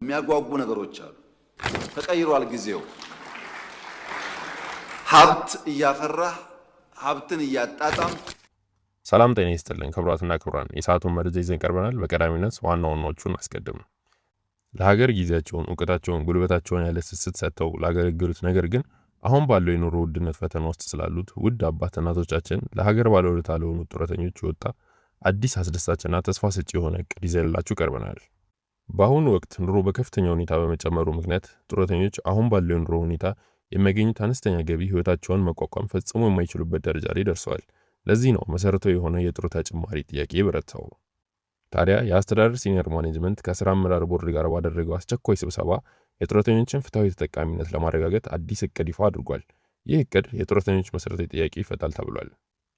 የሚያጓጉ ነገሮች አሉ። ተቀይሯል ጊዜው። ሀብት እያፈራህ ሀብትን እያጣጣም። ሰላም ጤና ይስጥልን ክቡራትና ክቡራን፣ የሰዓቱን መረጃ ይዘን ቀርበናል። በቀዳሚነት ዋና ዋናዎቹን አስቀድም። ለሀገር ጊዜያቸውን፣ ዕውቀታቸውን፣ ጉልበታቸውን ያለ ስስት ሰጥተው ላገለገሉት ነገር ግን አሁን ባለው የኑሮ ውድነት ፈተና ውስጥ ስላሉት ውድ አባት እናቶቻችን ለሀገር ባለውለታ ለሆኑ ጡረተኞች የወጣ አዲስ አስደሳችና ተስፋ ሰጪ የሆነ እቅድ ይዘንላችሁ ቀርበናል። በአሁኑ ወቅት ኑሮ በከፍተኛ ሁኔታ በመጨመሩ ምክንያት ጡረተኞች አሁን ባለው የኑሮ ሁኔታ የሚያገኙት አነስተኛ ገቢ ህይወታቸውን መቋቋም ፈጽሞ የማይችሉበት ደረጃ ላይ ደርሰዋል። ለዚህ ነው መሰረታዊ የሆነ የጡረታ ጭማሪ ጥያቄ በረታው። ታዲያ የአስተዳደር ሲኒየር ማኔጅመንት ከስራ አመራር ቦርድ ጋር ባደረገው አስቸኳይ ስብሰባ የጡረተኞችን ፍትሃዊ ተጠቃሚነት ለማረጋገጥ አዲስ እቅድ ይፋ አድርጓል። ይህ እቅድ የጡረተኞች መሰረታዊ ጥያቄ ይፈታል ተብሏል።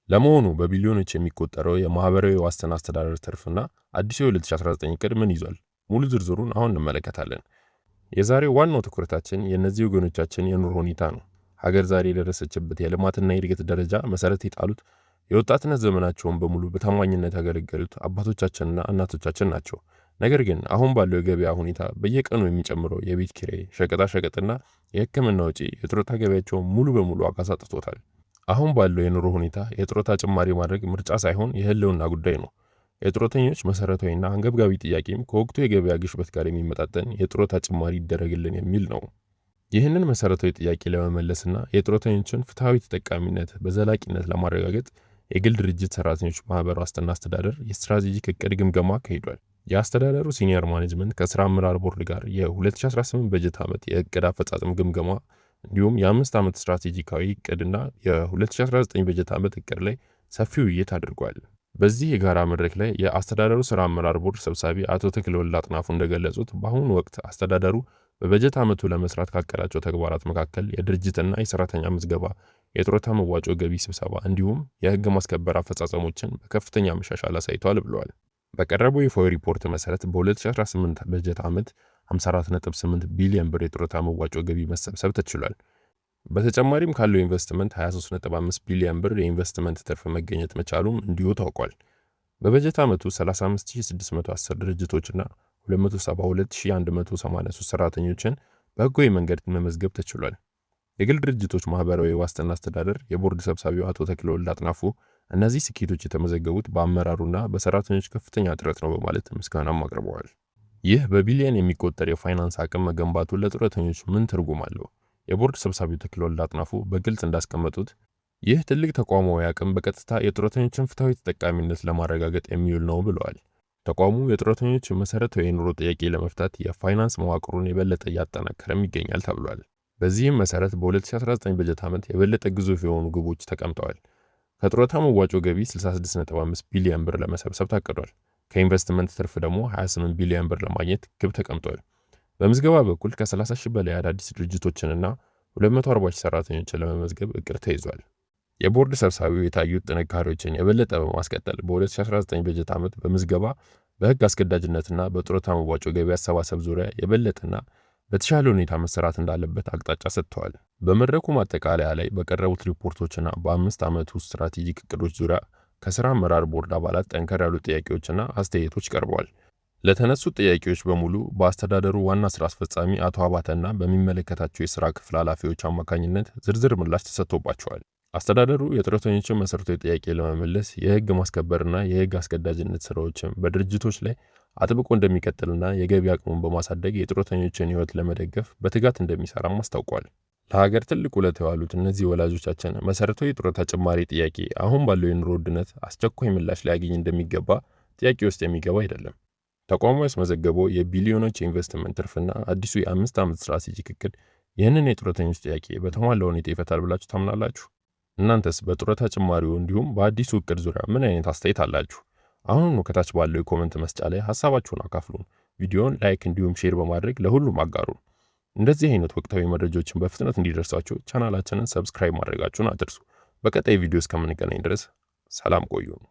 ለመሆኑ በቢሊዮኖች የሚቆጠረው የማህበራዊ ዋስትና አስተዳደር ትርፍና አዲሱ የ2019 እቅድ ምን ይዟል? ሙሉ ዝርዝሩን አሁን እንመለከታለን። የዛሬው ዋናው ትኩረታችን የእነዚህ ወገኖቻችን የኑሮ ሁኔታ ነው። ሀገር ዛሬ የደረሰችበት የልማትና የእድገት ደረጃ መሰረት የጣሉት የወጣትነት ዘመናቸውን በሙሉ በታማኝነት ያገለገሉት አባቶቻችንና እናቶቻችን ናቸው። ነገር ግን አሁን ባለው የገበያ ሁኔታ በየቀኑ የሚጨምረው የቤት ኪራይ፣ ሸቀጣሸቀጥና የሕክምና ወጪ የጡረታ ገበያቸውን ሙሉ በሙሉ አሳጥቶታል። አሁን ባለው የኑሮ ሁኔታ የጡረታ ጭማሪ ማድረግ ምርጫ ሳይሆን የህልውና ጉዳይ ነው። የጡረተኞች መሰረታዊና አንገብጋቢ ጥያቄም ከወቅቱ የገበያ ግሽበት ጋር የሚመጣጠን የጡረታ ጭማሪ ይደረግልን የሚል ነው። ይህንን መሰረታዊ ጥያቄ ለመመለስና የጡረተኞችን ፍትሃዊ ተጠቃሚነት በዘላቂነት ለማረጋገጥ የግል ድርጅት ሰራተኞች ማህበር ዋስትና አስተዳደር የስትራቴጂክ እቅድ ግምገማ አካሂዷል። የአስተዳደሩ ሲኒየር ማኔጅመንት ከስራ አመራር ቦርድ ጋር የ2018 በጀት ዓመት የእቅድ አፈጻጸም ግምገማ እንዲሁም የ5 ዓመት ስትራቴጂካዊ እቅድና የ2019 በጀት ዓመት እቅድ ላይ ሰፊ ውይይት አድርጓል። በዚህ የጋራ መድረክ ላይ የአስተዳደሩ ስራ አመራር ቦርድ ሰብሳቢ አቶ ተክለወልድ አጥናፉ እንደገለጹት በአሁኑ ወቅት አስተዳደሩ በበጀት ዓመቱ ለመስራት ካቀዳቸው ተግባራት መካከል የድርጅትና የሰራተኛ ምዝገባ፣ የጡረታ መዋጮ ገቢ ስብሰባ እንዲሁም የህግ ማስከበር አፈጻጸሞችን በከፍተኛ መሻሻል አሳይቷል ብለዋል። በቀረበው ይፋዊ ሪፖርት መሰረት በ2018 በጀት ዓመት 54.8 ቢሊዮን ብር የጡረታ መዋጮ ገቢ መሰብሰብ ተችሏል። በተጨማሪም ካለው ኢንቨስትመንት 23.5 ቢሊዮን ብር የኢንቨስትመንት ትርፍ መገኘት መቻሉም እንዲሁ ታውቋል። በበጀት ዓመቱ 35610 ድርጅቶችና 272183 ሰራተኞችን በህጋዊ መንገድ መመዝገብ ተችሏል። የግል ድርጅቶች ማህበራዊ ዋስትና አስተዳደር የቦርድ ሰብሳቢው አቶ ተክለወልድ አጥናፉ እነዚህ ስኬቶች የተመዘገቡት በአመራሩና በሰራተኞች ከፍተኛ ጥረት ነው በማለት ምስጋናም አቅርበዋል። ይህ በቢሊዮን የሚቆጠር የፋይናንስ አቅም መገንባቱ ለጡረተኞች ምን ትርጉም አለው? የቦርድ ሰብሳቢው ተክለወልድ አጥናፉ በግልጽ እንዳስቀመጡት ይህ ትልቅ ተቋማዊ አቅም በቀጥታ የጡረተኞችን ፍትሃዊ ተጠቃሚነት ለማረጋገጥ የሚውል ነው ብለዋል። ተቋሙ የጡረተኞች መሰረታዊ የኑሮ ጥያቄ ለመፍታት የፋይናንስ መዋቅሩን የበለጠ እያጠናከረም ይገኛል ተብሏል። በዚህም መሰረት በ2019 በጀት ዓመት የበለጠ ግዙፍ የሆኑ ግቦች ተቀምጠዋል። ከጡረታ መዋጮ ገቢ 66.5 ቢሊዮን ብር ለመሰብሰብ ታቅዷል። ከኢንቨስትመንት ትርፍ ደግሞ 28 ቢሊዮን ብር ለማግኘት ግብ ተቀምጧል። በምዝገባ በኩል ከ30 ሺህ በላይ አዳዲስ ድርጅቶችንና 240 ሺህ ሰራተኞችን ለመመዝገብ እቅድ ተይዟል። የቦርድ ሰብሳቢው የታዩት ጥንካሬዎችን የበለጠ በማስቀጠል በ2019 በጀት ዓመት በምዝገባ በህግ አስገዳጅነትና በጡረታ መዋጮ ገቢ አሰባሰብ ዙሪያ የበለጠና በተሻለ ሁኔታ መሰራት እንዳለበት አቅጣጫ ሰጥተዋል። በመድረኩ ማጠቃለያ ላይ በቀረቡት ሪፖርቶችና በ5 ዓመቱ ስትራቴጂክ እቅዶች ዙሪያ ከስራ አመራር ቦርድ አባላት ጠንከር ያሉ ጥያቄዎችና አስተያየቶች ቀርበዋል። ለተነሱት ጥያቄዎች በሙሉ በአስተዳደሩ ዋና ስራ አስፈጻሚ አቶ አባተና በሚመለከታቸው የስራ ክፍል ኃላፊዎች አማካኝነት ዝርዝር ምላሽ ተሰጥቶባቸዋል። አስተዳደሩ የጡረተኞችን መሰረታዊ ጥያቄ ለመመለስ የህግ ማስከበርና የህግ አስገዳጅነት ስራዎችን በድርጅቶች ላይ አጥብቆ እንደሚቀጥልና የገቢ አቅሙን በማሳደግ የጡረተኞችን ህይወት ለመደገፍ በትጋት እንደሚሰራም አስታውቋል። ለሀገር ትልቅ ውለታ የዋሉት እነዚህ ወላጆቻችን መሰረታዊ የጡረታ ጭማሪ ጥያቄ አሁን ባለው የኑሮ ውድነት አስቸኳይ ምላሽ ሊያገኝ እንደሚገባ ጥያቄ ውስጥ የሚገባ አይደለም። ተቋሙ ያስመዘገበው የቢሊዮኖች የኢንቨስትመንት ትርፍና አዲሱ የ5 ዓመት ስትራቴጂክ እቅድ ይህንን የጡረተኞች ጥያቄ በተሟላ ሁኔታ ይፈታል ብላችሁ ታምናላችሁ? እናንተስ በጡረታ ጭማሪው እንዲሁም በአዲሱ እቅድ ዙሪያ ምን አይነት አስተያየት አላችሁ? አሁን ከታች ባለው የኮሜንት መስጫ ላይ ሐሳባችሁን አካፍሉን። ቪዲዮውን ላይክ እንዲሁም ሼር በማድረግ ለሁሉም አጋሩን። እንደዚህ አይነት ወቅታዊ መረጃዎችን በፍጥነት እንዲደርሳችሁ ቻናላችንን ሰብስክራይብ ማድረጋችሁን አትርሱ። በቀጣይ ቪዲዮ እስከምንገናኝ ድረስ ሰላም ቆዩን።